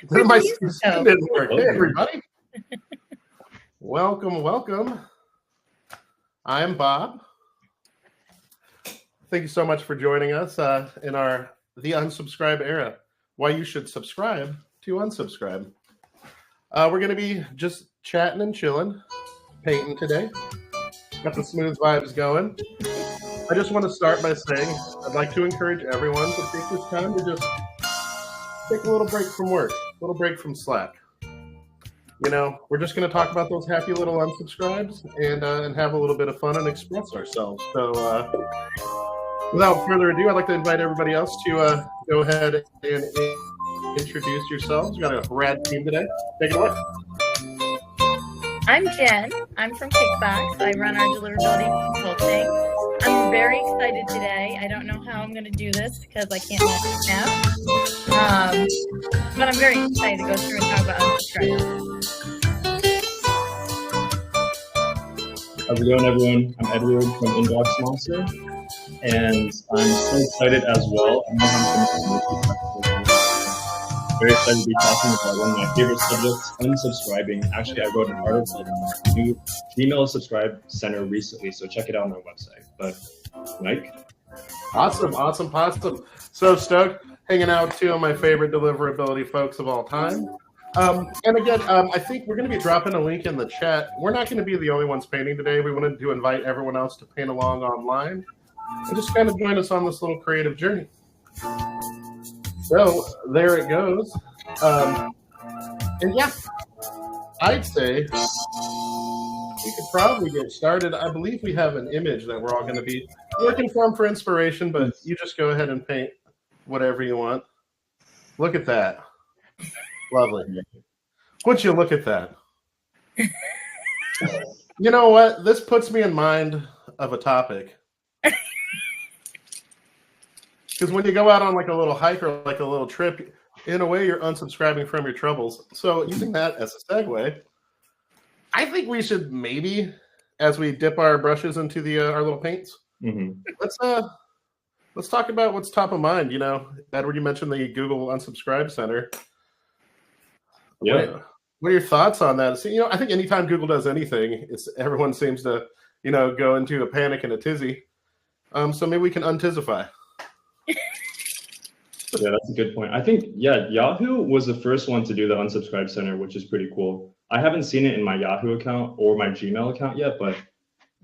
My screen didn't work. Hey, everybody. Welcome. I'm Bob. Thank you so much for joining us in the unsubscribe era. Why you should subscribe to unsubscribe. We're going to be just chatting and chilling, painting today. Got the smooth vibes going. I just want to start by saying I'd like to encourage everyone to take this time to just take a little break from work, a little break from Slack. You know, we're just going to talk about those happy little unsubscribes and have a little bit of fun and express ourselves. So without further ado, I'd like to invite everybody else to go ahead and introduce yourselves. We've got a rad team today. Take it away. I'm Jen. I'm from Kickbox. I run our deliverability consulting. I'm very excited today. I don't know how I'm going to do this because I can't multitask. But I'm very excited to go through and talk about unsubscribing. How's it going, everyone? I'm Edward from Inbox Monster, and I'm so excited as well. I'm very excited to be talking about one of my favorite subjects, unsubscribing. Actually, I wrote an article about the new Email Subscribe Center recently, so check it out on my website. But, Mike? Awesome. So stoked. Hanging out with two of my favorite deliverability folks of all time. And again, I think we're going to be dropping a link in the chat. We're not going to be the only ones painting today. We wanted to invite everyone else to paint along online and just kind of join us on this little creative journey. So there it goes. And yeah, I'd say we could probably get started. I believe we have an image that we're all going to be working from for inspiration, but you just go ahead and paint whatever you want. Look at that. Lovely. Would you look at that? You know what? This puts me in mind of a topic. Because when you go out on like a little hike or like a little trip, in a way, you're unsubscribing from your troubles. So using that as a segue, I think we should maybe, as we dip our brushes into the our little paints, let's talk about what's top of mind. You know, Edward, you mentioned the Google Unsubscribe Center. Yeah. What are your thoughts on that? So, you know, I think anytime Google does anything, everyone seems to, you know, go into a panic and a tizzy. So maybe we can untizify. Yeah, that's a good point. I think, Yahoo was the first one to do the unsubscribe center, which is pretty cool. I haven't seen it in my Yahoo account or my Gmail account yet, but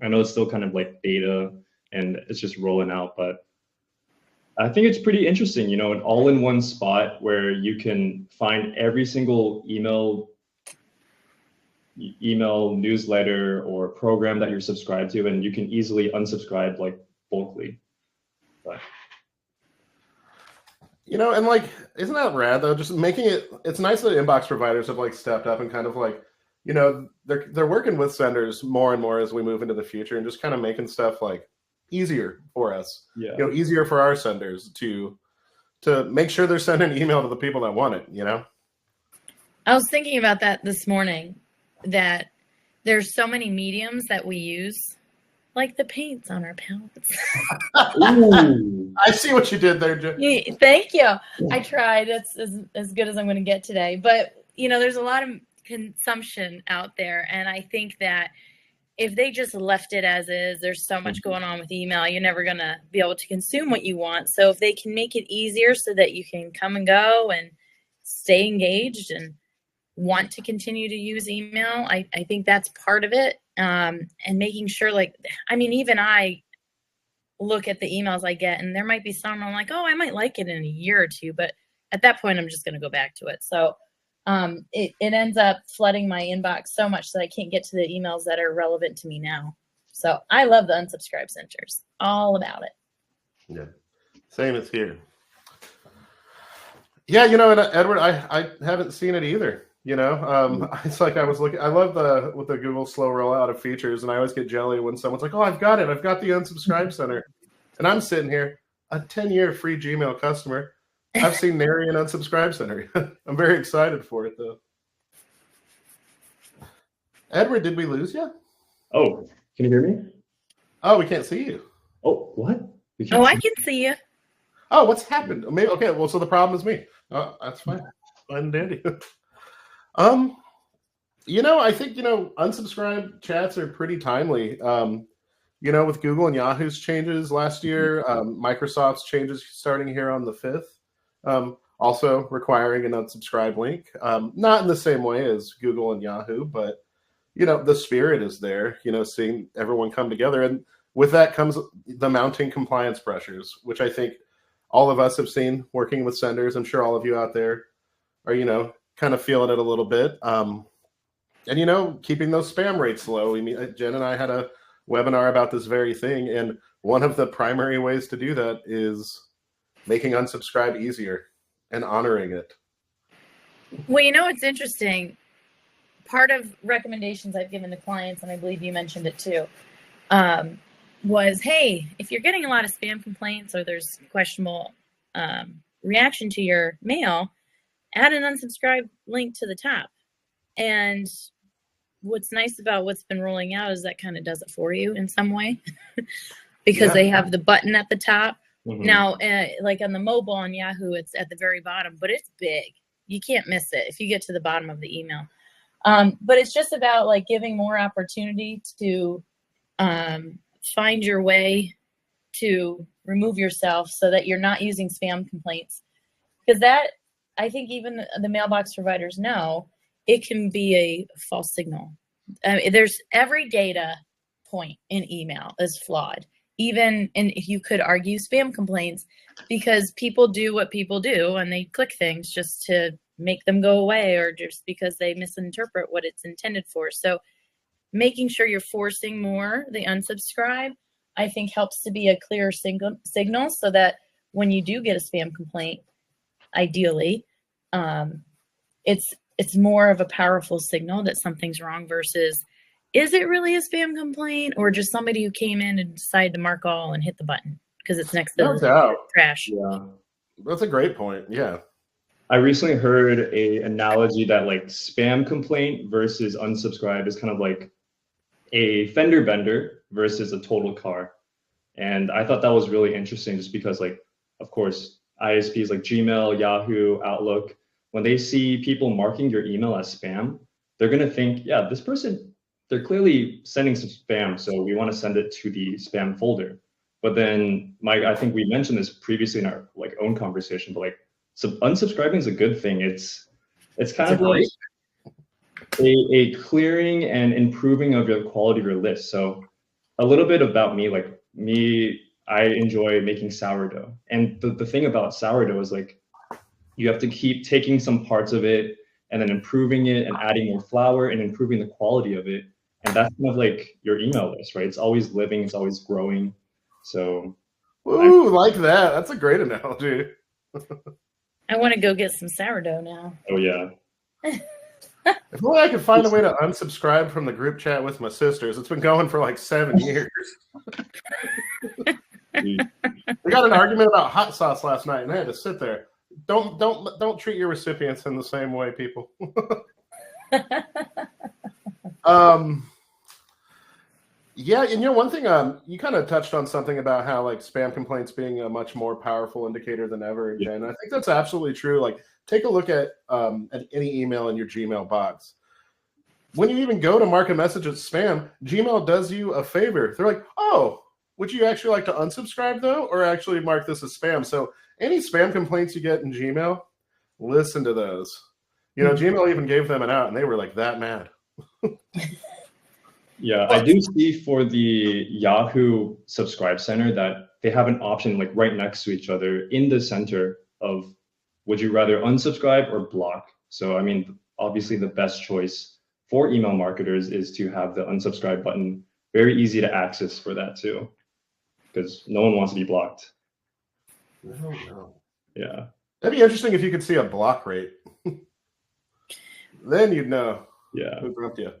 I know it's still kind of like beta and it's just rolling out. But I think it's pretty interesting, you know, an all-in-one spot where you can find every single email newsletter or program that you're subscribed to, and you can easily unsubscribe like bulkily. But you know, and like, isn't that rad though? Just making it's nice that inbox providers have like stepped up and kind of like, you know, they're working with senders more and more as we move into the future and just kind of making stuff like easier for us. Yeah. You know, easier for our senders to make sure they're sending email to the people that want it, you know? I was thinking about that this morning, that there's so many mediums that we use, like the paints on our palettes. Ooh. I see what you did there, Jen. Thank you. I tried. That's as good as I'm going to get today. But, you know, there's a lot of consumption out there. And I think that if they just left it as is, there's so much going on with email, you're never going to be able to consume what you want. So if they can make it easier so that you can come and go and stay engaged and want to continue to use email, I think that's part of it. And making sure, like, I mean, even I look at the emails I get, and there might be some I'm like, oh, I might like it in a year or two, but at that point, I'm just going to go back to it. So it ends up flooding my inbox so much that I can't get to the emails that are relevant to me now. So I love the unsubscribe centers, all about it. Yeah, same as here. Yeah, you know, and Edward, I haven't seen it either. You know, it's like I was looking. I love with the Google slow rollout of features, and I always get jelly when someone's like, "Oh, I've got it. I've got the unsubscribe center," and I'm sitting here, a 10-year free Gmail customer. I've seen nary an unsubscribe center. I'm very excited for it, though. Edward, did we lose you? Oh, can you hear me? Oh, we can't see you. Oh, what? Oh, I can see you. Oh, what's happened? Maybe okay. Well, so the problem is me. That's fine. Fine and dandy. um, I think unsubscribe chats are pretty timely. With Google and Yahoo's changes last year, Microsoft's changes starting here on the 5th, also requiring an unsubscribe link. Not in the same way as Google and Yahoo, but the spirit is there. Seeing everyone come together, and with that comes the mounting compliance pressures, which I think all of us have seen working with senders. I'm sure all of you out there are, kind of feeling it a little bit. And keeping those spam rates low. Jen and I had a webinar about this very thing, and one of the primary ways to do that is making unsubscribe easier and honoring it. Well, it's interesting. Part of recommendations I've given to clients, and I believe you mentioned it too, was, hey, if you're getting a lot of spam complaints or there's questionable reaction to your mail, add an unsubscribe link to the top. And what's nice about what's been rolling out is that kind of does it for you in some way because they have the button at the top. Mm-hmm. Now, like on the mobile on Yahoo, it's at the very bottom, but it's big. You can't miss it if you get to the bottom of the email. But it's just about like giving more opportunity to find your way to remove yourself so that you're not using spam complaints. Because that, I think even the mailbox providers know, it can be a false signal. There's every data point in email is flawed. Even, and you could argue spam complaints, because people do what people do and they click things just to make them go away or just because they misinterpret what it's intended for. So making sure you're forcing more the unsubscribe, I think helps to be a clear signal so that when you do get a spam complaint, ideally, it's more of a powerful signal that something's wrong versus, is it really a spam complaint or just somebody who came in and decided to mark all and hit the button because it's next to the trash? Yeah, that's a great point. Yeah. I recently heard a analogy that like spam complaint versus unsubscribe is kind of like a fender bender versus a total car. And I thought that was really interesting just because, like, of course, ISPs like Gmail, Yahoo, Outlook, when they see people marking your email as spam, they're going to think, yeah, this person, they're clearly sending some spam, so we want to send it to the spam folder. But then, Mike, I think we mentioned this previously in our like own conversation, but like, so unsubscribing is a good thing. It's kind of like a clearing and improving of the quality of your list. So a little bit about me, I enjoy making sourdough. And the thing about sourdough is like, you have to keep taking some parts of it and then improving it and adding more flour and improving the quality of it. And that's kind of like your email list, right? It's always living, it's always growing. So. Ooh, like that. That's a great analogy. I want to go get some sourdough now. Oh, yeah. If only I could find a way to unsubscribe from the group chat with my sisters. It's been going for like 7 years. We got an argument about hot sauce last night, and I had to sit there. Don't treat your recipients in the same way, people. Yeah, and one thing you kind of touched on something about how like spam complaints being a much more powerful indicator than ever again. I think that's absolutely true. Like, take a look at any email in your Gmail box. When you even go to mark a message as spam, Gmail does you a favor. They're like, oh, would you actually like to unsubscribe though, or actually mark this as spam? So any spam complaints you get in Gmail, listen to those. Gmail even gave them an out, and they were like that mad. Yeah, I do see for the Yahoo Subscribe Center that they have an option like right next to each other in the center of, would you rather unsubscribe or block? So, I mean, obviously the best choice for email marketers is to have the unsubscribe button very easy to access for that too, because no one wants to be blocked. No. Yeah. That'd be interesting if you could see a block rate. Then you'd know. Yeah. Who dropped you.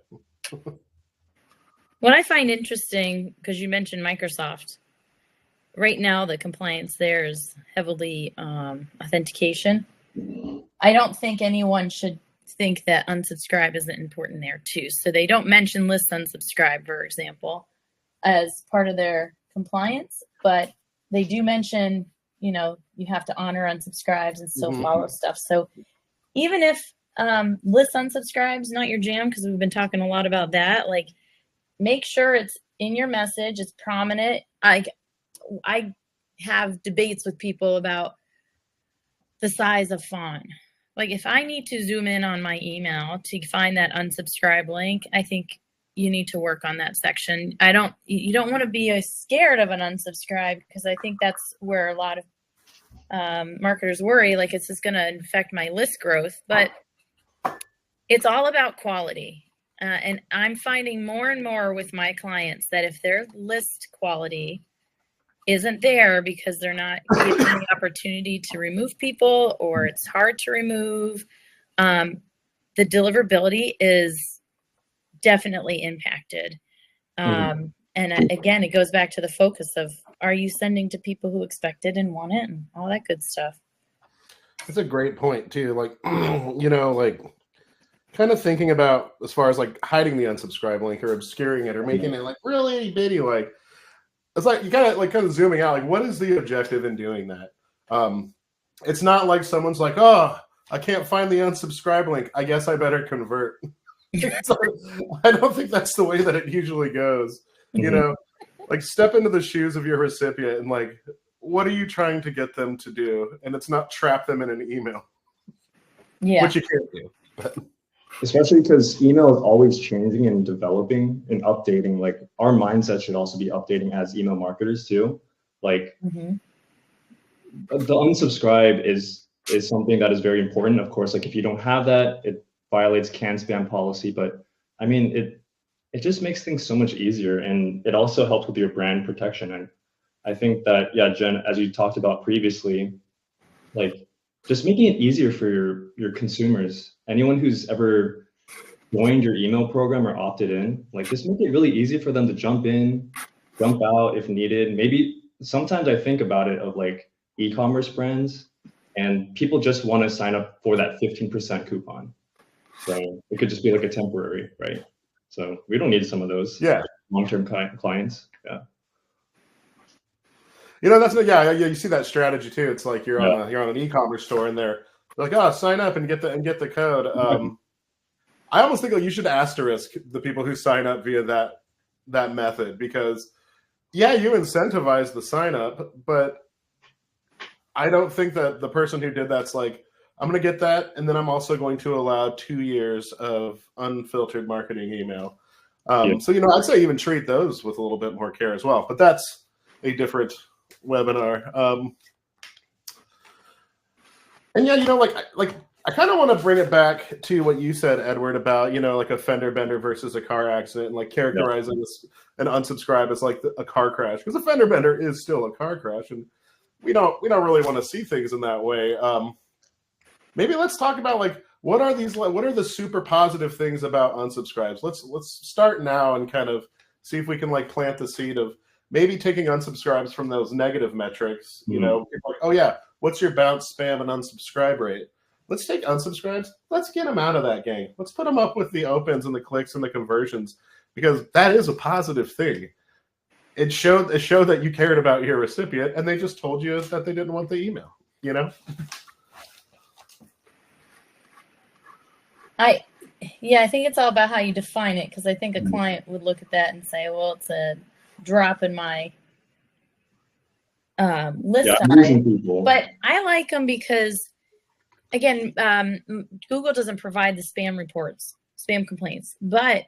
What I find interesting, because you mentioned Microsoft, right now the compliance there is heavily authentication. I don't think anyone should think that unsubscribe isn't important there too. So they don't mention list unsubscribe, for example, as part of their compliance, but they do mention, the you have to honor unsubscribes and still Mhm. follow stuff. So even if list unsubscribes not your jam, because we've been talking a lot about that, like make sure it's in your message, it's prominent. I have debates with people about the size of font. Like if I need to zoom in on my email to find that unsubscribe link, I think you need to work on that section. You don't want to be scared of an unsubscribe, because I think that's where a lot of marketers worry, like, is this going to affect my list growth? But it's all about quality. And I'm finding more and more with my clients that if their list quality isn't there because they're not given the opportunity to remove people, or it's hard to remove, the deliverability is definitely impacted. And again, it goes back to the focus of, are you sending to people who expect it and want it and all that good stuff? That's a great point too. Like, like kind of thinking about as far as like hiding the unsubscribe link or obscuring it or making it like really bitty. Like, it's like you gotta like kind of zooming out. Like, what is the objective in doing that? It's not like someone's like, oh, I can't find the unsubscribe link, I guess I better convert. So, I don't think that's the way that it usually goes. Like step into the shoes of your recipient and like, what are you trying to get them to do? And it's not trap them in an email. Yeah. Which you can't do. But. Especially because email is always changing and developing and updating. Like our mindset should also be updating as email marketers too. Like the unsubscribe is something that is very important. Of course, like if you don't have that, it violates CAN spam policy. But I mean, it just makes things so much easier, and it also helps with your brand protection. And I think that, yeah, Jen, as you talked about previously, like just making it easier for your consumers, anyone who's ever joined your email program or opted in, like just make it really easy for them to jump in, jump out if needed. Maybe sometimes I think about it of like e-commerce brands, and people just want to sign up for that 15% coupon. So it could just be like a temporary, right? So we don't need some of those long-term clients. Yeah. That's you see that strategy too. It's like you're on an e-commerce store and they're like, oh, sign up and get the code. I almost think like you should asterisk the people who sign up via that method, because you incentivize the sign up, but I don't think that the person who did that's like, I'm going to get that, and then I'm also going to allow 2 years of unfiltered marketing email. So I'd say even treat those with a little bit more care as well. But that's a different webinar. And like I kind of want to bring it back to what you said, Edward, about like a fender bender versus a car accident, and like characterizing an unsubscribe as like a car crash, because a fender bender is still a car crash, and we don't really want to see things in that way. Maybe let's talk about like what are the super positive things about unsubscribes. Let's start now and kind of see if we can like plant the seed of maybe taking unsubscribes from those negative metrics. People like, oh yeah, what's your bounce, spam, and unsubscribe rate? Let's take unsubscribes. Let's get them out of that game. Let's put them up with the opens and the clicks and the conversions, because that is a positive thing. It showed that you cared about your recipient, and they just told you that they didn't want the email. I think it's all about how you define it, because I think a client would look at that and say, well, it's a drop in my list size. But I like them because, again, Google doesn't provide the spam reports, spam complaints, but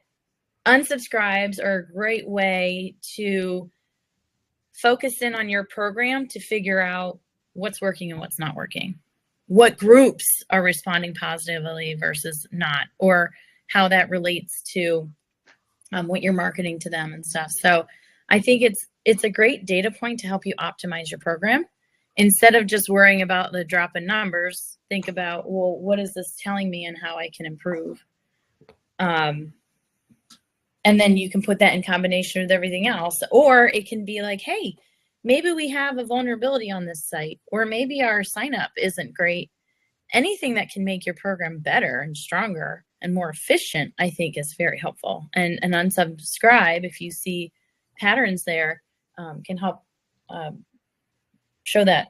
unsubscribes are a great way to focus in on your program to figure out what's working and what's not working, what groups are responding positively versus not, or how that relates to what you're marketing to them and stuff. So I think it's a great data point to help you optimize your program. Instead of just worrying about the drop in numbers, think about, well, what is this telling me and how I can improve? And then you can put that in combination with everything else. Or it can be like, hey, maybe we have a vulnerability on this site, or maybe our sign up isn't great. Anything that can make your program better and stronger and more efficient, I think, is very helpful. And an unsubscribe, if you see patterns there, can help show that.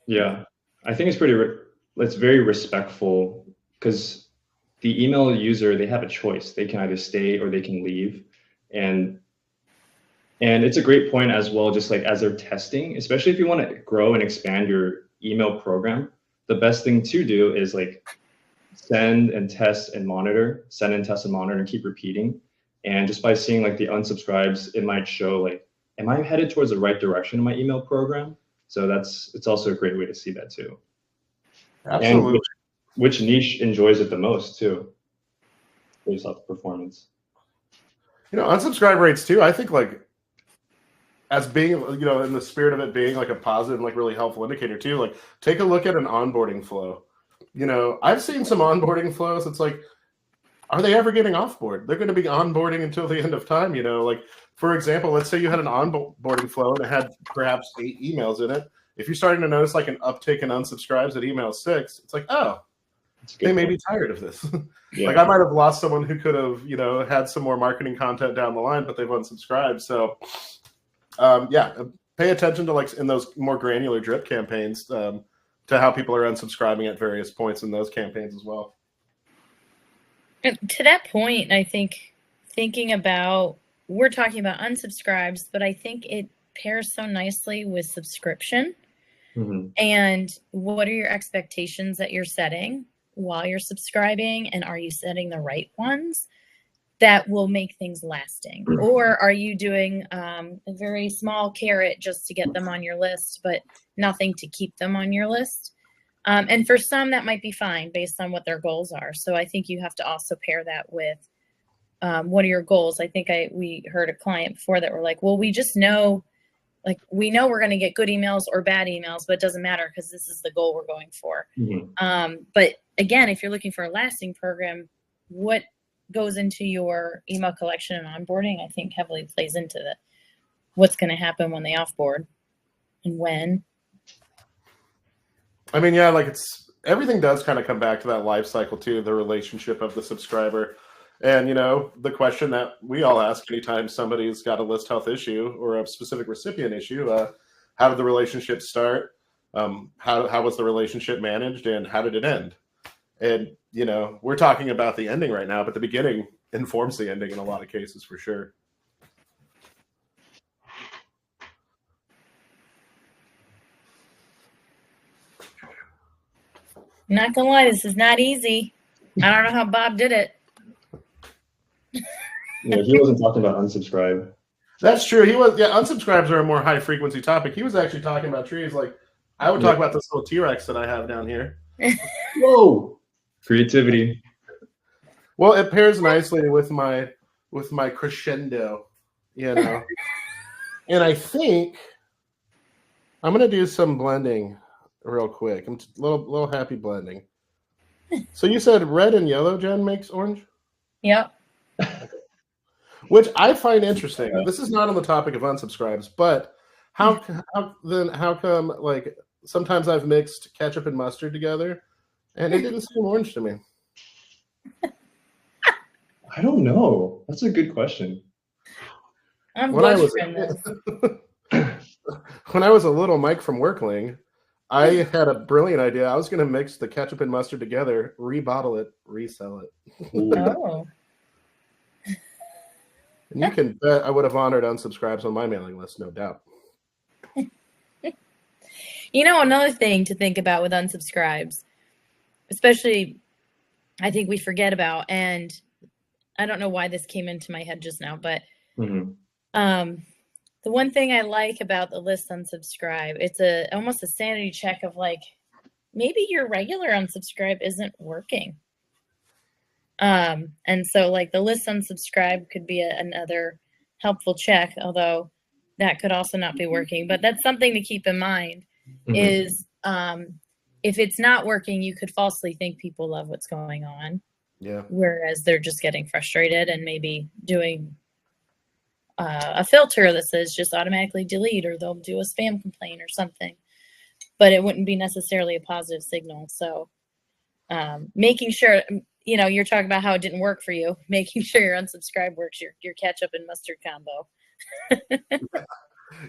Yeah, I think it's it's very respectful because the email user, they have a choice. They can either stay or they can leave. And it's a great point as well, just like as they're testing, especially if you want to grow and expand your email program, the best thing to do is like send and test and monitor, send and test and monitor and keep repeating. And just by seeing like the unsubscribes, it might show like, am I headed towards the right direction in my email program? So it's also a great way to see that too. And Absolutely. which niche enjoys it the most too, based off performance. You know, unsubscribe rates too. I think like as being, you know, in the spirit of it being like a positive, like really helpful indicator too. Like take a look at an onboarding flow. You know, I've seen some onboarding flows. It's like, are they ever getting off board? They're going to be onboarding until the end of time. You know, like for example, let's say you had an onboarding flow and it had perhaps 8 emails in it. If you're starting to notice like an uptick in unsubscribes at email 6, it's like, oh, they may be tired of this. Yeah. Like I might have lost someone who could have, you know, had some more marketing content down the line, but they've unsubscribed. So, yeah, pay attention to like in those more granular drip campaigns to how people are unsubscribing at various points in those campaigns as well. And to that point, I think thinking about, we're talking about unsubscribes, but I think it pairs so nicely with subscription. Mm-hmm. And what are your expectations that you're setting while you're subscribing? And are you setting the right ones that will make things lasting? Or are you doing a very small carrot just to get them on your list, but nothing to keep them on your list? And for some, that might be fine based on what their goals are. So I think you have to also pair that with what are your goals? I think we heard a client before that were like, well, we just know, like, we know we're going to get good emails or bad emails, but it doesn't matter because this is the goal we're going for. Mm-hmm. But again, if you're looking for a lasting program, what goes into your email collection and onboarding, I think heavily plays into that. What's going to happen when they offboard and when. I mean, yeah, like everything does kind of come back to that life cycle too, the relationship of the subscriber. And, you know, the question that we all ask anytime somebody's got a list health issue or a specific recipient issue, how did the relationship start? How was the relationship managed and how did it end? And, you know, we're talking about the ending right now, but the beginning informs the ending in a lot of cases for sure. I'm not gonna lie, this is not easy. I don't know how Bob did it. Yeah, he wasn't talking about unsubscribe. That's true. He was, yeah, unsubscribes are a more high frequency topic. He was actually talking about trees. Like I would talk about this little T-Rex that I have down here. Whoa. Creativity. Well, it pairs nicely with my crescendo, you know. And I think I'm gonna do some blending real quick. I'm a little happy blending. So you said red and yellow, Jen, makes orange? Yep. Which I find interesting. This is not on the topic of unsubscribes, but how come like sometimes I've mixed ketchup and mustard together and it didn't seem orange to me? I don't know. That's a good question. I'm When I was a little Mike from Workling, I had a brilliant idea. I was going to mix the ketchup and mustard together, rebottle it, resell it. Oh. And you can bet I would have honored unsubscribes on my mailing list, no doubt. You know, another thing to think about with unsubscribes, especially I think we forget about, and I don't know why this came into my head just now, but the one thing I like about the list unsubscribe, it's almost a sanity check of like, maybe your regular unsubscribe isn't working. And so like the list unsubscribe could be another helpful check, although that could also not be working. But that's something to keep in mind is if it's not working, you could falsely think people love what's going on. Yeah. Whereas they're just getting frustrated and maybe doing a filter that says just automatically delete, or they'll do a spam complaint or something. But it wouldn't be necessarily a positive signal. So making sure, you know, you're talking about how it didn't work for you, making sure your unsubscribe works, your ketchup and mustard combo.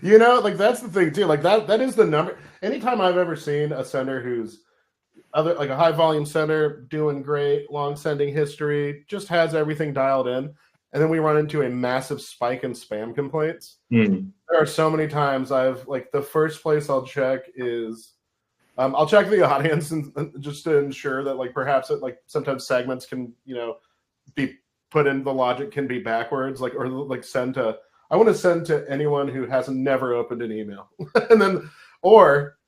You know, like that's the thing too. Like that is the number. Anytime I've ever seen a sender who's other like a high volume sender doing great, long sending history, just has everything dialed in, and then we run into a massive spike in spam complaints. There are so many times I've like the first place I'll check is I'll check the audience and just to ensure that like perhaps it like sometimes segments can be put in the logic can be backwards like or like send to I want to send to anyone who hasn't never opened an email and then or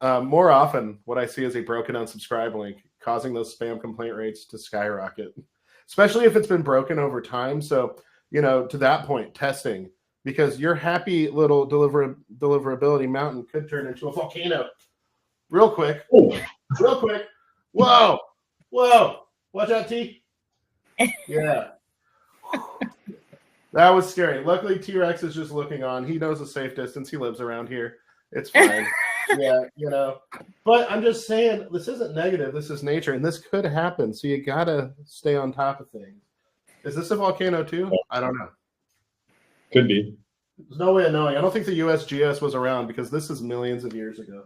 more often what I see is a broken unsubscribe link causing those spam complaint rates to skyrocket, especially if it's been broken over time. So to that point, testing because your happy little deliverability mountain could turn into a volcano real quick. Oh. Real quick. Whoa. Watch out, T. Yeah. That was scary. Luckily, T-Rex is just looking on. He knows a safe distance. He lives around here. It's fine. Yeah. But I'm just saying, this isn't negative. This is nature, and this could happen. So you got to stay on top of things. Is this a volcano too? I don't know. Could be. There's no way of knowing. I don't think the USGS was around because this is millions of years ago.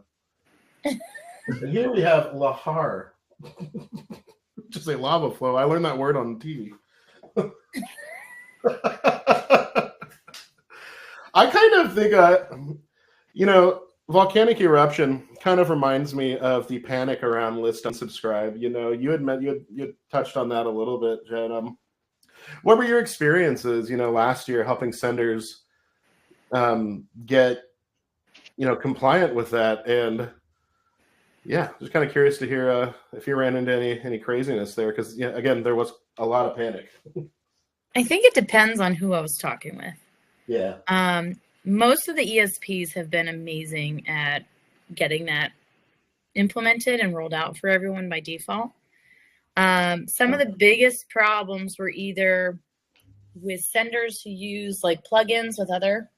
And here we have lahar, just a lava flow. I learned that word on TV. I kind of think, volcanic eruption kind of reminds me of the panic around list unsubscribe. You had touched on that a little bit, Jen. What were your experiences, last year helping senders get, compliant with that? And yeah, just kind of curious to hear if you ran into any craziness there, because again, there was a lot of panic. I think it depends on who I was talking with. Yeah. Most of the ESPs have been amazing at getting that implemented and rolled out for everyone by default. Some of the biggest problems were either with senders who use like plugins with other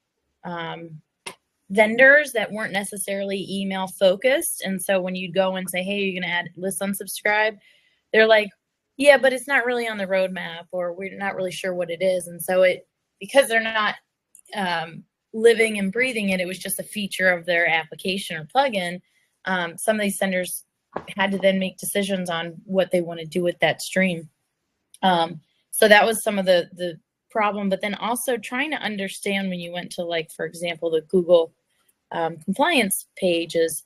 vendors that weren't necessarily email focused. And so when you go and say, hey, you're going to add list unsubscribe, they're like, yeah, but it's not really on the roadmap, or we're not really sure what it is. And so because they're not living and breathing it, it was just a feature of their application or plugin. Some of these senders had to then make decisions on what they want to do with that stream. So that was some of the problem, but then also trying to understand when you went to, like, for example, the Google compliance page, is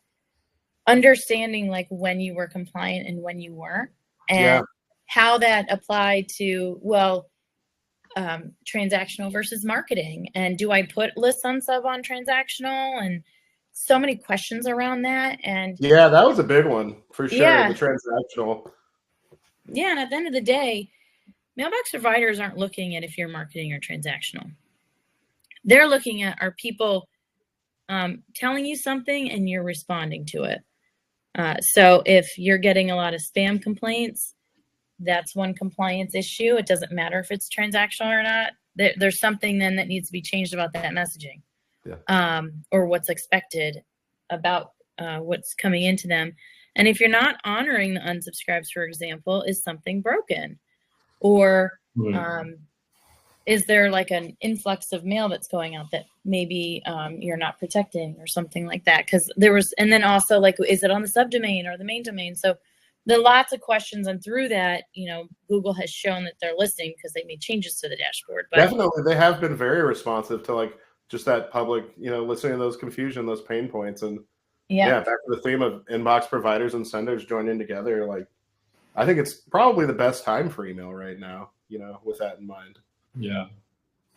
understanding like when you were compliant and when you weren't, and how that applied to, transactional versus marketing. And do I put list unsub on transactional? And so many questions around that. And yeah, that was a big one for sure. Yeah. The transactional. Yeah. And at the end of the day, mailbox providers aren't looking at if you're marketing or transactional. They're looking at, are people telling you something and you're responding to it? So if you're getting a lot of spam complaints, that's one compliance issue. It doesn't matter if it's transactional or not. There's something then that needs to be changed about that messaging, or what's expected about what's coming into them. And if you're not honoring the unsubscribes, for example, is something broken? Or is there like an influx of mail that's going out that maybe you're not protecting or something like that? Because and then also like, is it on the subdomain or the main domain? So there are lots of questions, and through that, Google has shown that they're listening because they made changes to the dashboard. But definitely, they have been very responsive to like just that public, listening to those confusion, those pain points, and back to the theme of inbox providers and senders joining together. Like, I think it's probably the best time for email right now, with that in mind. Yeah,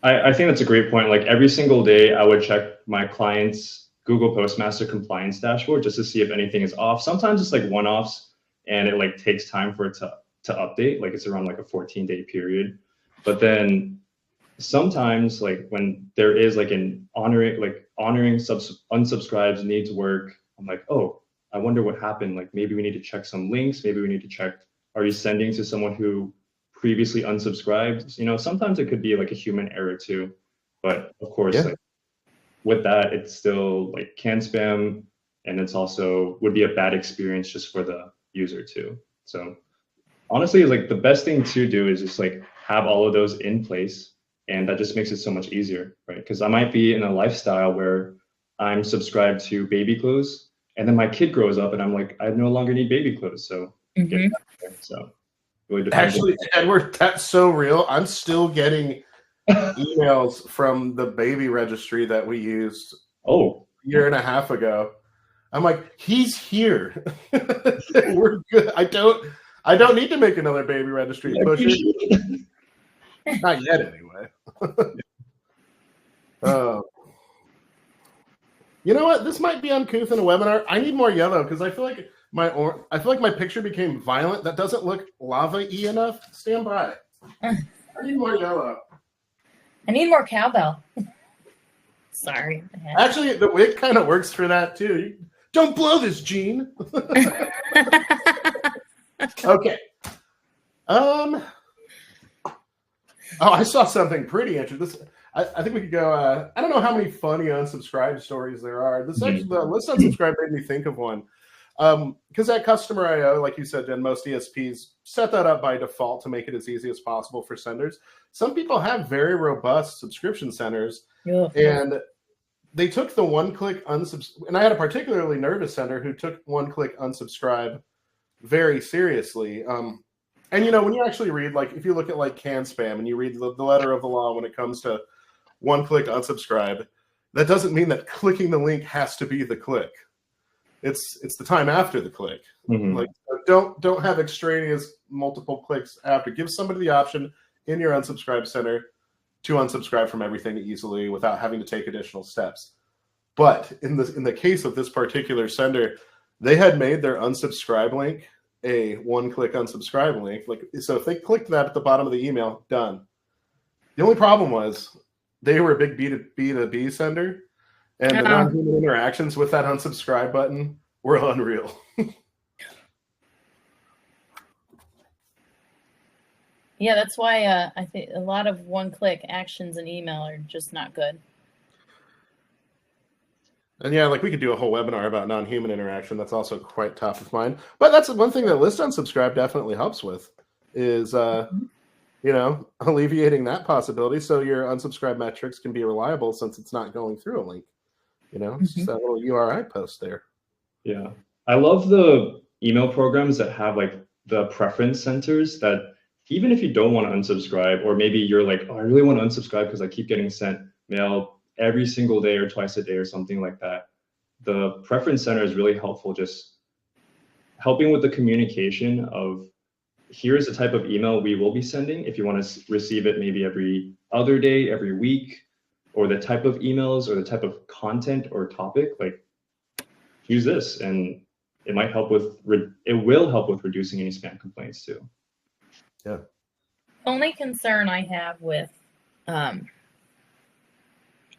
I think that's a great point. Like every single day, I would check my client's Google Postmaster compliance dashboard just to see if anything is off. Sometimes it's like one-offs, and it like takes time for it to update. Like it's around like a 14-day period. But then sometimes like when there is like an honoring unsubscribes needs work, I'm like, oh, I wonder what happened. Like maybe we need to check some links. Maybe we need to check, are you sending to someone who previously unsubscribed? Sometimes it could be like a human error too. But of course, like with that, it's still like can spam, and it's also would be a bad experience just for the user too. So honestly, like the best thing to do is just like have all of those in place And that just makes it so much easier, right? Because I might be in a lifestyle where I'm subscribed to baby clothes, and then my kid grows up and I'm like, I no longer need baby clothes. So, get Mhm. back there. So it really depends. Actually, Edward, that's so real. I'm still getting emails from the baby registry that we used Oh, a year and a half ago. I'm like, he's here. We're good. I don't need to make another baby registry I pusher. appreciate it. Not yet, anyway. You know what? This might be uncouth in a webinar. I need more yellow because I feel like my picture became violent. That doesn't look lava-y enough. Stand by. I need more yellow. I need more cowbell. Sorry. Actually, the wig kind of works for that too. Don't blow this, Gene. Okay. Oh, I saw something pretty interesting. I think we could go. I don't know how many funny unsubscribe stories there are. This actually, the list unsubscribe made me think of one. Because at Customer I/O, like you said, Jen, most ESPs set that up by default to make it as easy as possible for senders. Some people have very robust subscription centers, and they took the one-click unsubscribe. And I had a particularly nervous sender who took one-click unsubscribe very seriously. And you know, when you actually read, like, if you look at like can spam and you read the letter of the law when it comes to one-click unsubscribe, that doesn't mean that clicking the link has to be the click. It's the time after the click. Mhm. Like, don't have extraneous multiple clicks after. Give somebody the option in your unsubscribe center to unsubscribe from everything easily without having to take additional steps. But in the case of this particular sender, they had made their unsubscribe link a one-click unsubscribe link. Like, so if they clicked that at the bottom of the email, done. The only problem was they were a big B2B sender, and the non-human interactions with that unsubscribe button were unreal. Yeah, that's why I think a lot of one-click actions in email are just not good. And yeah, like we could do a whole webinar about non-human interaction. That's also quite top of mind. But that's one thing that list unsubscribe definitely helps with is, you know, alleviating that possibility so your unsubscribe metrics can be reliable since it's not going through a link. You know, it's just that little URI post there. Yeah. I love the email programs that have like the preference centers that even if you don't want to unsubscribe, or maybe you're like, oh, I really want to unsubscribe because I keep getting sent mail every single day or twice a day or something like that. The preference center is really helpful, just helping with the communication of here's the type of email we will be sending if you want to receive it maybe every other day, every week, or the type of emails or the type of content or topic, like use this and it might help with, it will help with reducing any spam complaints too. Yeah. Only concern I have with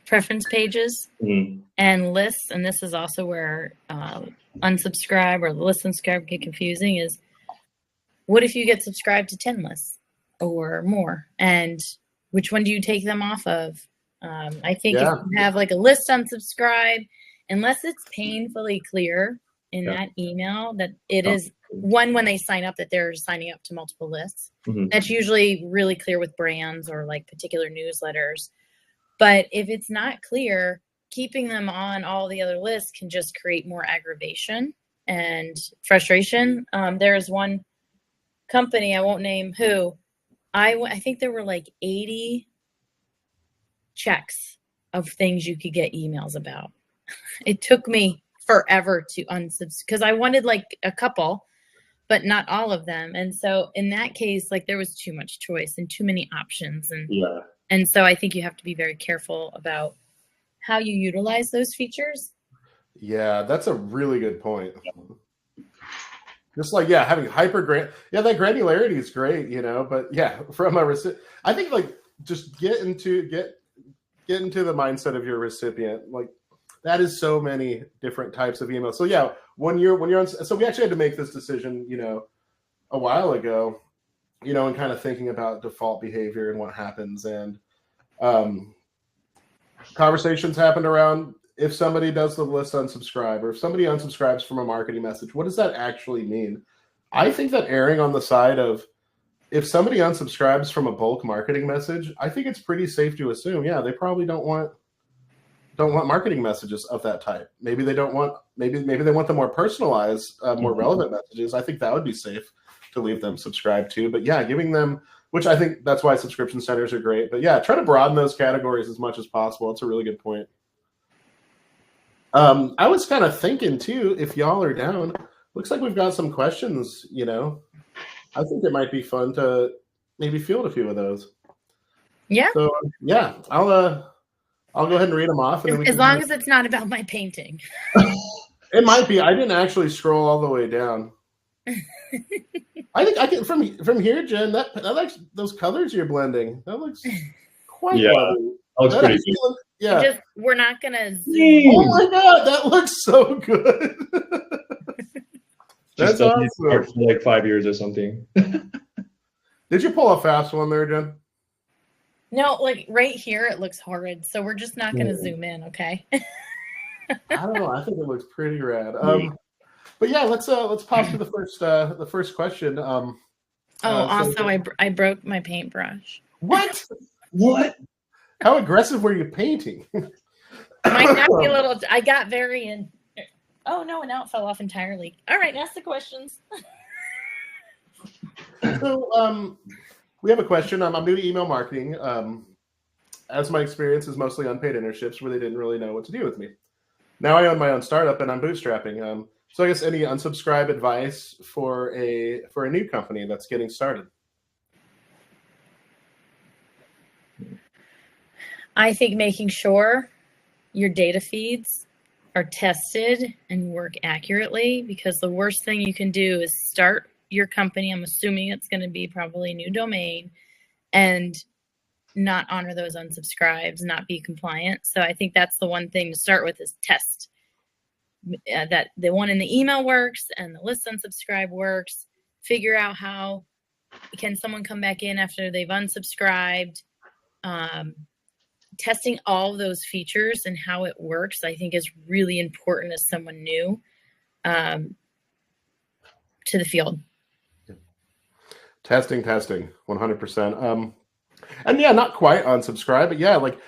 preference pages and lists, and this is also where unsubscribe or list unsubscribe get confusing, is what if you get subscribed to 10 lists or more, and which one do you take them off of? I think if you have like a list unsubscribe, unless it's painfully clear in that email that it is one when they sign up that they're signing up to multiple lists, that's usually really clear with brands or like particular newsletters. But if it's not clear, keeping them on all the other lists can just create more aggravation and frustration. There is one company, I won't name who, I think there were like 80 checks of things you could get emails about. It took me forever to unsubscribe because I wanted like a couple, but not all of them. And so in that case, like there was too much choice and too many options. And so I think you have to be very careful about how you utilize those features. Yeah, that's a really good point. Just like, having that granularity is great, you know, but from a recipient, I think like just get into the mindset of your recipient. Like that is so many different types of emails. So when you're on, so we actually had to make this decision, you know, a while ago, you know, and kind of thinking about default behavior and what happens. And conversations happened around if somebody does the list unsubscribe or if somebody unsubscribes from a marketing message, what does that actually mean? I think that erring on the side of if somebody unsubscribes from a bulk marketing message, I think it's pretty safe to assume, yeah, they probably don't want marketing messages of that type. Maybe they don't want, maybe they want the more personalized, more relevant messages. I think that would be safe to leave them subscribed to. But yeah, giving them, which I think that's why subscription centers are great. But yeah, try to broaden those categories as much as possible. It's a really good point. I was kind of thinking too, if y'all are down, looks like we've got some questions, you know. I think it might be fun to maybe field a few of those. Yeah. So yeah, I'll go ahead and read them off. And then as long as it's not about my painting. It might be. I didn't actually scroll all the way down. I think I can from here, Jen. That looks, those colors you're blending. That looks quite lovely. That looks pretty good. Yeah. We're not gonna zoom. Oh my god, that looks so good. That's awesome. For like 5 years or something. Did you pull a fast one there, Jen? No, like right here it looks horrid, so we're just not gonna zoom in, okay? I don't know. I think it looks pretty rad. But yeah, let's pop to the first question. Also, I broke my paintbrush. What? What? How aggressive were you painting? Might not be a little. I got very in. Oh no! And now it fell off entirely. All right, ask the questions. So we have a question. I'm new to email marketing. As my experience is mostly unpaid internships where they didn't really know what to do with me. Now I own my own startup and I'm bootstrapping. So I guess any unsubscribe advice for a new company that's getting started? I think making sure your data feeds are tested and work accurately, because the worst thing you can do is start your company. I'm assuming it's going to be probably a new domain, and not honor those unsubscribes, not be compliant. So I think that's the one thing to start with, is test that the one in the email works and the list unsubscribe works. Figure out how can someone come back in after they've unsubscribed. Testing all of those features and how it works, I think, is really important as someone new to the field. Testing, 100%. And yeah, not quite unsubscribe, but yeah, like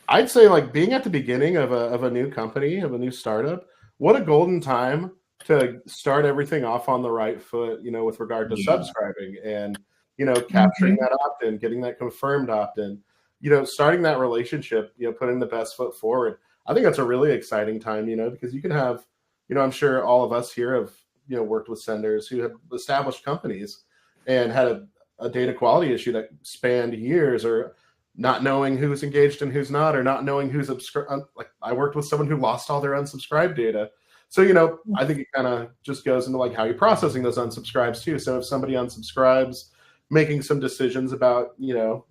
I'd say, like being at the beginning of a new company, of a new startup, what a golden time to start everything off on the right foot, you know, with regard to subscribing and, you know, capturing that opt-in, getting that confirmed opt-in, you know, starting that relationship, you know, putting the best foot forward. I think that's a really exciting time, you know, because you can have, you know, I'm sure all of us here have, you know, worked with senders who have established companies and had a data quality issue that spanned years, or not knowing who's engaged and who's not, or not knowing who's like I worked with someone who lost all their unsubscribed data. So, you know, I think it kind of just goes into like how you're processing those unsubscribes too. So if somebody unsubscribes, making some decisions about, you know,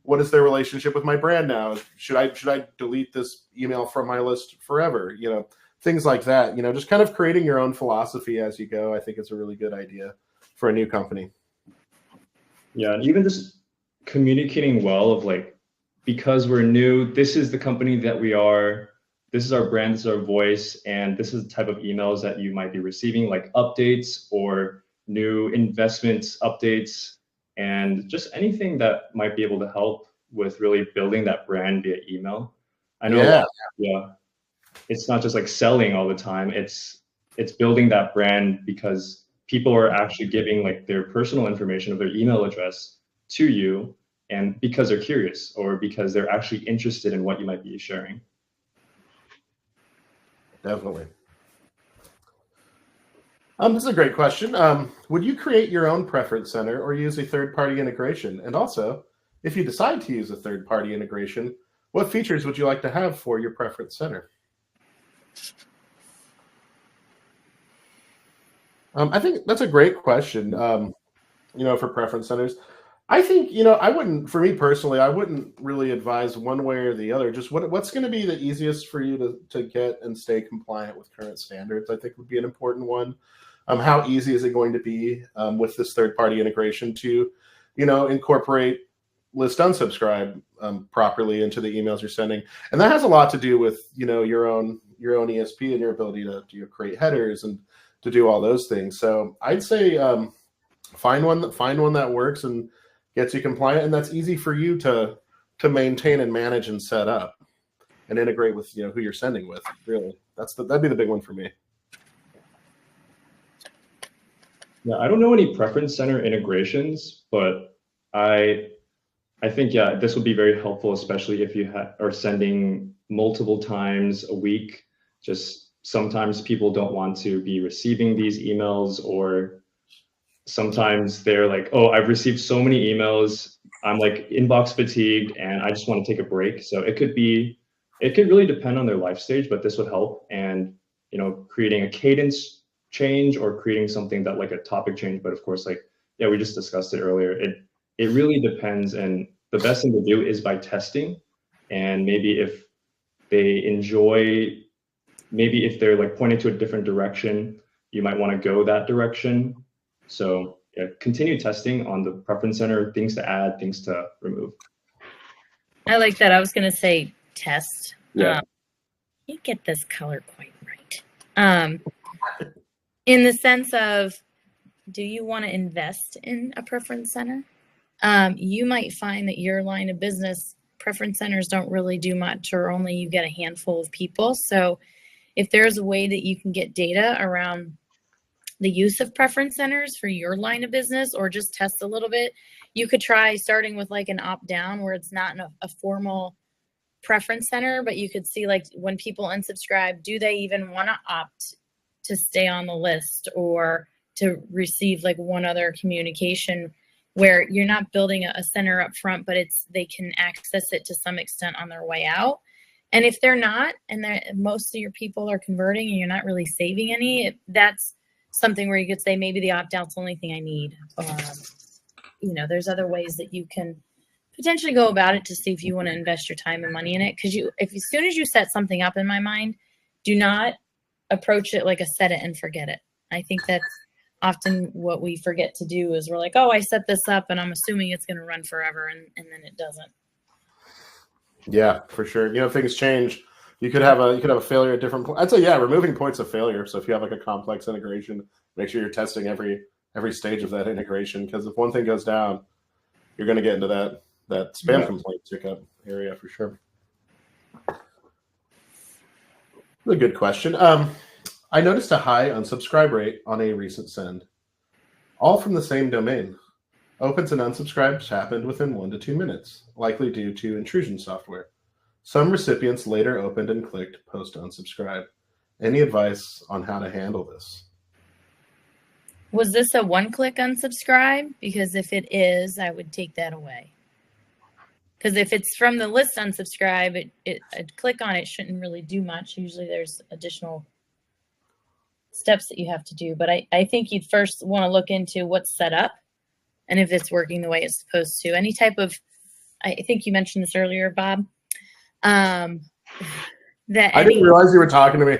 what is their relationship with my brand now? Should I delete this email from my list forever? You know, things like that, you know, just kind of creating your own philosophy as you go. I think it's a really good idea for a new company. Yeah, and even just communicating well of like, because we're new, this is the company that we are, this is our brand, this is our voice, and this is the type of emails that you might be receiving, like updates or new investments updates, and just anything that might be able to help with really building that brand via email. I know, it's not just like selling all the time. It's building that brand because people are actually giving like their personal information of their email address to you, and because they're curious or because they're actually interested in what you might be sharing. Definitely. This is a great question. Would you create your own preference center or use a third-party integration? And also, if you decide to use a third-party integration, what features would you like to have for your preference center? I think that's a great question. You know, for preference centers, I think, you know, for me personally, I wouldn't really advise one way or the other. Just what's going to be the easiest for you to get and stay compliant with current standards, I think would be an important one. How easy is it going to be with this third-party integration to, you know, incorporate list unsubscribe properly into the emails you're sending? And that has a lot to do with, you know, your own ESP and your ability to create headers and to do all those things. So I'd say Find one that works and gets you compliant, and that's easy for you to maintain and manage and set up and integrate with who you're sending with. Really, that'd be the big one for me. Yeah, I don't know any preference center integrations, but I think this would be very helpful, especially if you are sending multiple times a week. Just sometimes people don't want to be receiving these emails, or sometimes they're like, oh, I've received so many emails, I'm like inbox fatigued and I just want to take a break. So it could really depend on their life stage, but this would help. And creating a cadence change or creating something that like a topic change. But of course, we just discussed it earlier. It really depends, and the best thing to do is by testing. And maybe if they're like pointing to a different direction, you might want to go that direction. So yeah, continue testing on the preference center, things to add, things to remove. I like that. I was going to say test. Yeah. You get this color quite right. In the sense of, do you want to invest in a preference center? You might find that your line of business preference centers don't really do much, or only you get a handful of people. So if there's a way that you can get data around the use of preference centers for your line of business, or just test a little bit, you could try starting with like an opt down where it's not a formal preference center, but you could see like when people unsubscribe, do they even want to opt to stay on the list or to receive like one other communication, where you're not building a center up front, but they can access it to some extent on their way out. And if they're not, and most of your people are converting and you're not really saving any, that's something where you could say maybe the opt-out's the only thing I need. There's other ways that you can potentially go about it to see if you want to invest your time and money in it. Because as soon as you set something up, in my mind, do not approach it like a set it and forget it. I think that's often what we forget to do, is we're like, oh, I set this up and I'm assuming it's going to run forever, and then it doesn't. Yeah, for sure. Things change. You could have a failure at different points. I'd say, removing points of failure. So if you have like a complex integration, make sure you're testing every stage of that integration, because if one thing goes down, you're going to get into that spam complaint tick-up area for sure. A good question. I noticed a high unsubscribe rate on a recent send, all from the same domain. Opens and unsubscribes happened within 1 to 2 minutes, likely due to intrusion software. Some recipients later opened and clicked post unsubscribe. Any advice on how to handle this? Was this a one-click unsubscribe? Because if it is, I would take that away. Because if it's from the list unsubscribe, a click on it shouldn't really do much. Usually there's additional steps that you have to do. But I think you'd first want to look into what's set up and if it's working the way it's supposed to. Any type of, I think you mentioned this earlier, Bob, I didn't realize you were talking to me.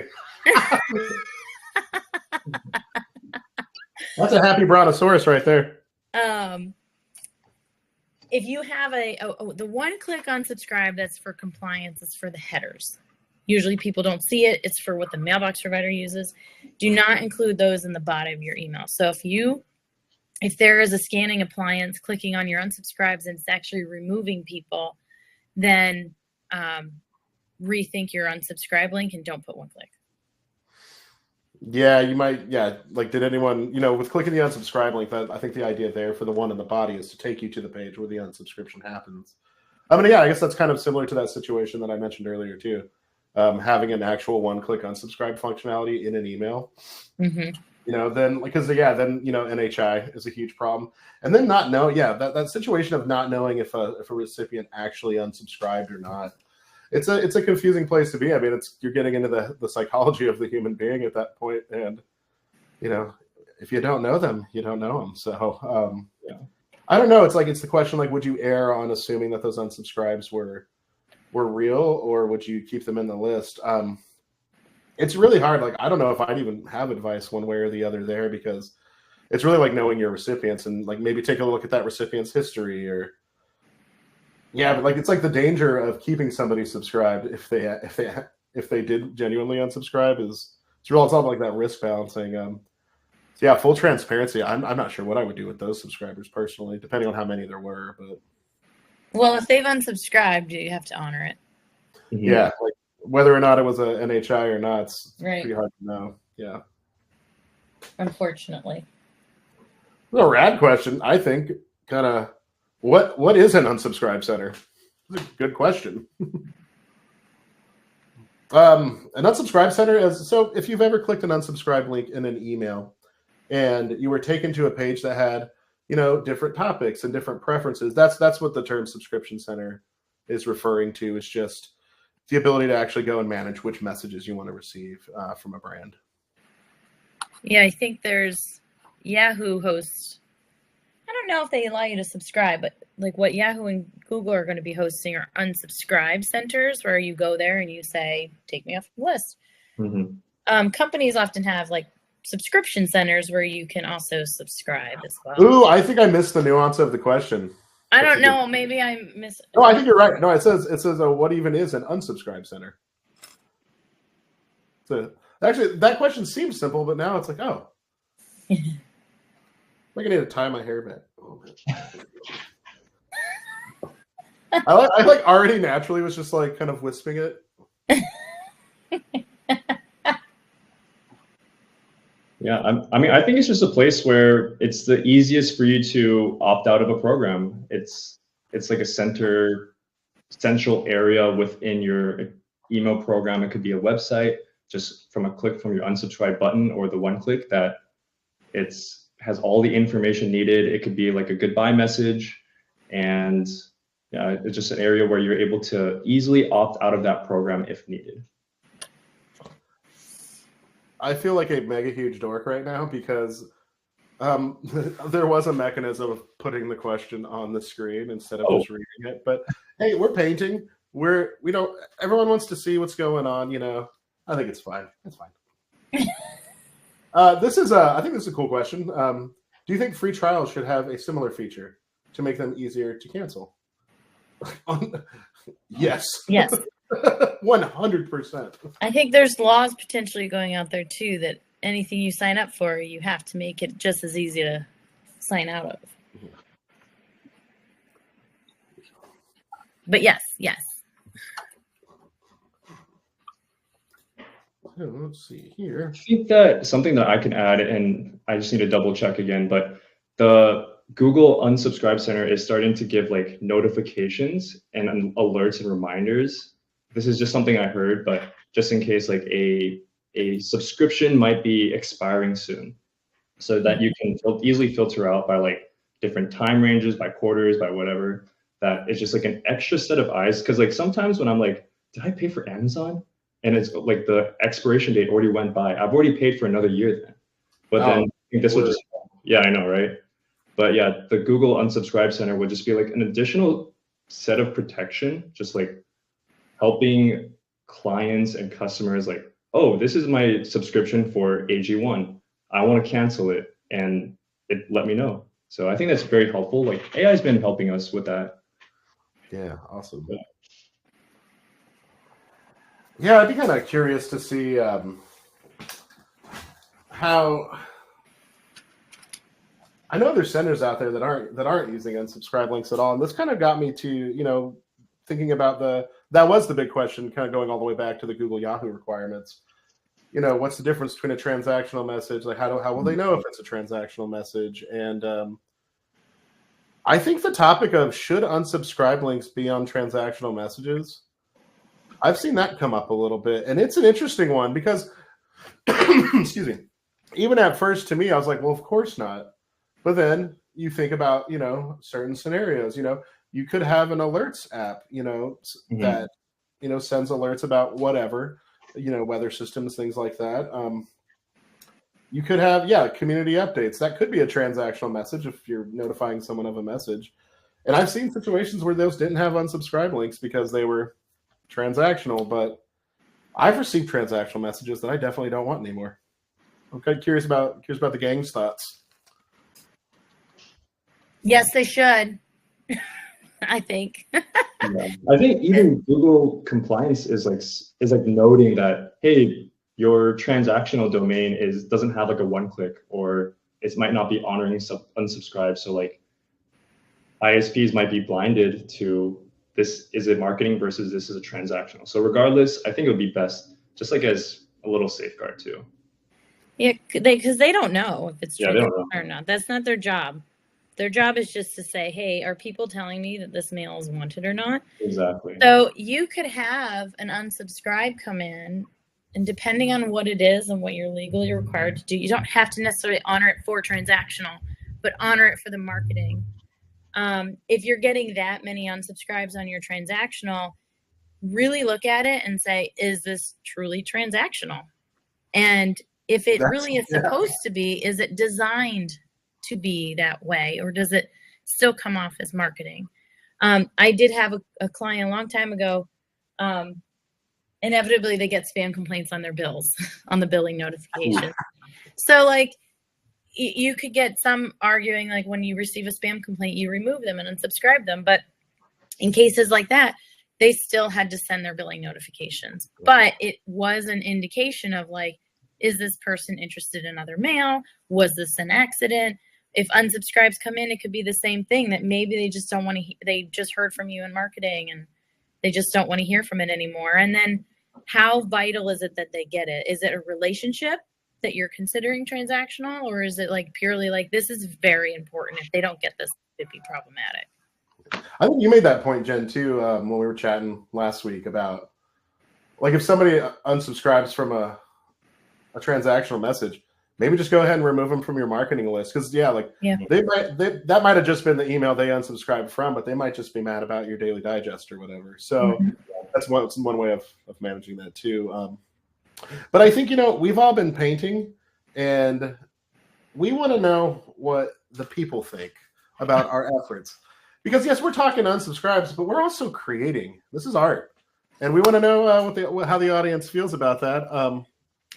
That's a happy brontosaurus right there. If you have the one-click unsubscribe, that's for compliance, it's for the headers. Usually people don't see it. It's for what the mailbox provider uses. Do not include those in the body of your email. So if there is a scanning appliance clicking on your unsubscribes and it's actually removing people, then rethink your unsubscribe link and don't put one click. Yeah, you might. Yeah, like did anyone, with clicking the unsubscribe link, I think the idea there for the one in the body is to take you to the page where the unsubscription happens. I guess that's kind of similar to that situation that I mentioned earlier too. Having an actual one-click unsubscribe functionality in an email. Mm-hmm. Then NHI is a huge problem. And then that situation of not knowing if a recipient actually unsubscribed or not. It's a confusing place to be. You're getting into the psychology of the human being at that point, and if you don't know them, you don't know them. So I don't know. It's the question, would you err on assuming that those unsubscribes were real, or would you keep them in the list? It's really hard. I don't know if I'd even have advice one way or the other there, because it's really knowing your recipients and maybe take a look at that recipient's history, or but it's the danger of keeping somebody subscribed if they did genuinely unsubscribe it's all about that risk balancing. Yeah, full transparency. I'm not sure what I would do with those subscribers personally, depending on how many there were. But Well, if they've unsubscribed, you have to honor it. yeah, like whether or not it was a NHI or not, it's Right. pretty hard to know. Yeah. Unfortunately. A rad question, I think. Kind of, what is an unsubscribe center? That's a good question. An unsubscribe center is, so if you've ever clicked an unsubscribe link in an email and you were taken to a page that had, different topics and different preferences, that's what the term subscription center is referring to. Is just the ability to actually go and manage which messages you want to receive from a brand. Yeah, I think there's Yahoo hosts. I don't know if they allow you to subscribe, but like what Yahoo and Google are going to be hosting are unsubscribe centers where you go there and you say, take me off the list. Companies often have like subscription centers where you can also subscribe as well. Ooh, I think I missed the nuance of the question. I don't know. Maybe I miss. No, I think you're right. No, it says what even is an unsubscribe center? So actually, that question seems simple, but now it's like, oh, I think I need to tie my hair back a little bit. I like already naturally was just like kind of wisping it. Yeah, I think it's just a place where it's the easiest for you to opt out of a program. It's like a central area within your email program. It could be a website, just from a click from your unsubscribe button, or the one click that has all the information needed. It could be like a goodbye message, and yeah, it's just an area where you're able to easily opt out of that program if needed. I feel like a mega huge dork right now because there was a mechanism of putting the question on the screen instead of just reading it. But hey, we're painting. Everyone wants to see what's going on. I think it's fine. It's fine. I think this is a cool question. Do you think free trials should have a similar feature to make them easier to cancel? Yes. Yes. 100%. I think there's laws potentially going out there too that anything you sign up for, you have to make it just as easy to sign out of. But yes. Let's see here. I think that something that I can add, and I just need to double check again, but the Google Unsubscribe Center is starting to give like notifications and alerts and reminders. This is just something I heard, but just in case like a subscription might be expiring soon, so that you can easily filter out by like different time ranges, by quarters, by whatever. That it's just like an extra set of eyes. Because like sometimes when I'm like, did I pay for Amazon? And it's like the expiration date already went by. I've already paid for another year then. But then I think this would just, yeah, I know, right? But yeah, the Google Unsubscribe Center would just be like an additional set of protection, just like helping clients and customers like, oh, this is my subscription for AG1. I want to cancel it, and it let me know. So I think that's very helpful. Like AI has been helping us with that. Yeah, awesome. Yeah, I'd be kind of curious to see how. I know there's centers out there that aren't using unsubscribe links at all, and this kind of got me to thinking about that was the big question, kind of going all the way back to the Google Yahoo requirements. What's the difference between a transactional message? Like how will they know if it's a transactional message? And I think the topic of should unsubscribe links be on transactional messages, I've seen that come up a little bit, and it's an interesting one because, excuse me, even at first to me, I was like, well, of course not. But then you think about, certain scenarios, you could have an alerts app, that, sends alerts about whatever, weather systems, things like that. You could have, community updates. That could be a transactional message if you're notifying someone of a message. And I've seen situations where those didn't have unsubscribe links because they were transactional, but I've received transactional messages that I definitely don't want anymore. I'm kind of curious about the gang's thoughts. Yes, they should. I think. Yeah. I think even Google compliance is like noting that, hey, your transactional domain doesn't have like a one-click, or it might not be honoring unsubscribe. So like ISPs might be blinded to this is a marketing versus this is a transactional. So regardless, I think it would be best just like as a little safeguard too. Yeah, because they don't know if it's Yeah, they don't transactional know. or not. That's not their job. Their job is just to say, hey, are people telling me that this mail is wanted or not? Exactly. So you could have an unsubscribe come in, and depending on what it is and what you're legally required to do, you don't have to necessarily honor it for transactional, but honor it for the marketing. If you're getting that many unsubscribes on your transactional, really look at it and say, is this truly transactional? And if it really is supposed to be, is it designed to be that way, or does it still come off as marketing? I did have a client a long time ago. Inevitably, they get spam complaints on their bills, on the billing notification. So like you could get some arguing like when you receive a spam complaint, you remove them and unsubscribe them. But in cases like that, they still had to send their billing notifications. But it was an indication of like, is this person interested in other mail? Was this an accident? If unsubscribes come in, it could be the same thing, that maybe they just don't want to, they just heard from you in marketing and they just don't want to hear from it anymore. And then how vital is it that they get it? Is it a relationship that you're considering transactional, or is it like purely like, this is very important. If they don't get this, it'd be problematic. I think you made that point, Jen, too, when we were chatting last week about like if somebody unsubscribes from a transactional message, maybe just go ahead and remove them from your marketing list. Because that might have just been the email they unsubscribed from, but they might just be mad about your daily digest or whatever. So that's one way of managing that too. But I think, we've all been painting, and we want to know what the people think about our efforts. Because yes, we're talking unsubscribes, but we're also creating. This is art, and we want to know how the audience feels about that.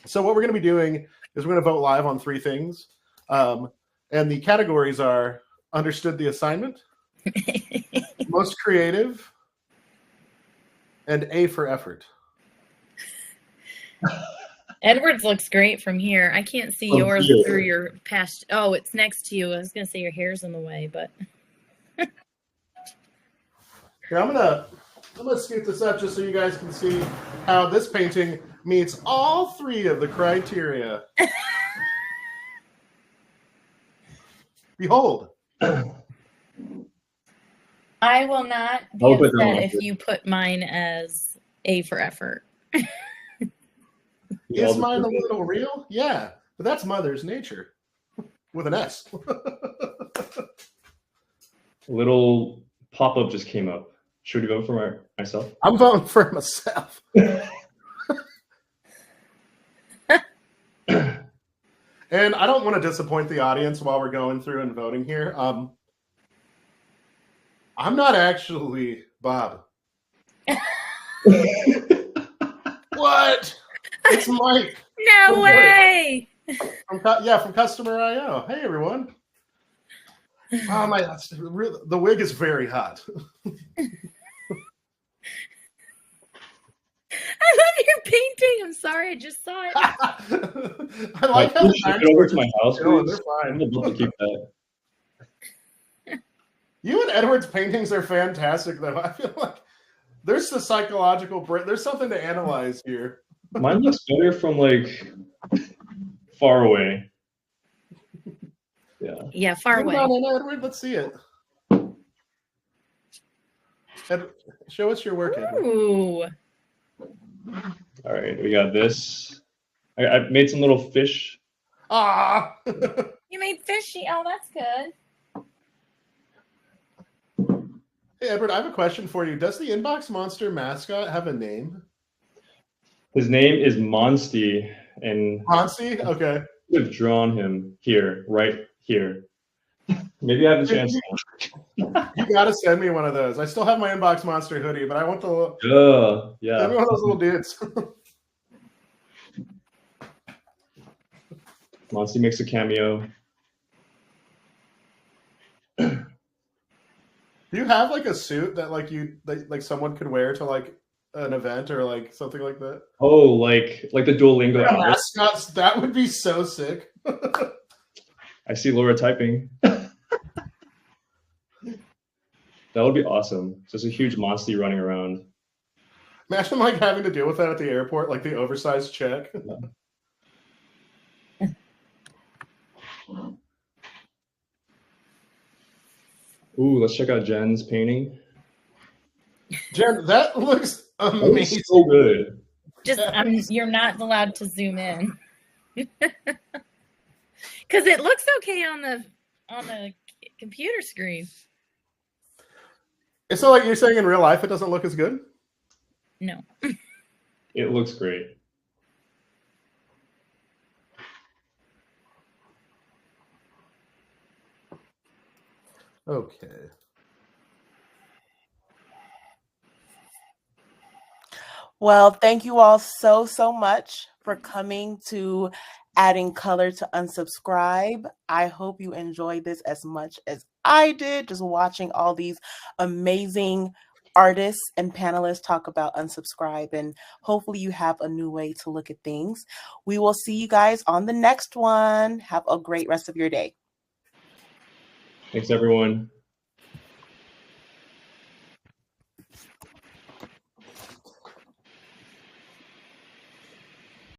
So what we're going to be doing is we're going to vote live on 3 things, and the categories are understood the assignment, most creative, and A for effort. Edward's looks great from here. I can't see yours through your past. Oh, it's next to you. I was going to say your hair's in the way, but. Here, I'm gonna scoot this up just so you guys can see how this painting meets all 3 of the criteria. Behold. I will not be upset if you put mine as A for effort. Is mine a little real? Yeah, but that's Mother's Nature with an S. A little pop-up just came up. Should we vote for myself? I'm voting for myself. And I don't want to disappoint the audience while we're going through and voting here. I'm not actually Bob. What? It's Mike. No way. From Customer IO. Hey, everyone. Oh, the wig is very hot. I love your painting. I'm sorry, I just saw it. I like how it over to my house, please. They're fine. I'd love to keep that. You and Edward's paintings are fantastic, though. I feel like there's the psychological break. There's something to analyze here. Mine looks better from like far away. Yeah, far away. Come on, Edward. Let's see it. Show us your work, Edward. Ooh. All right, we got this. I made some little fish. Ah. You made fishy. Oh, that's good. Hey, Edward, I have a question for you. Does the Inbox Monster mascot have a name? His name is Monsty, and Monsty? Okay. I have drawn him here, right here. Maybe I have a chance. You gotta send me one of those. I still have my Inbox Monster hoodie, but I want the yeah. Send me one of those little dudes. Monsty makes a cameo. Do you have like a suit that like someone could wear to like an event or like something like that? Oh, like the Duolingo Yeah, outlet. mascots, that would be so sick. I see Laura typing. That would be awesome. Just a huge monster running around. Imagine like having to deal with that at the airport, like the oversized check. Ooh, let's check out Jen's painting. Jen, that looks That amazing. looks so good. Just you're not allowed to zoom in because it looks okay on the computer screen. It's not like you're saying in real life it doesn't look as good? No. It looks great. Okay. Well, thank you all so much for coming to Adding Color to Unsubscribe. I hope you enjoyed this as much as I did, just watching all these amazing artists and panelists talk about Unsubscribe, and hopefully you have a new way to look at things. We will see you guys on the next one. Have a great rest of your day. Thanks, everyone.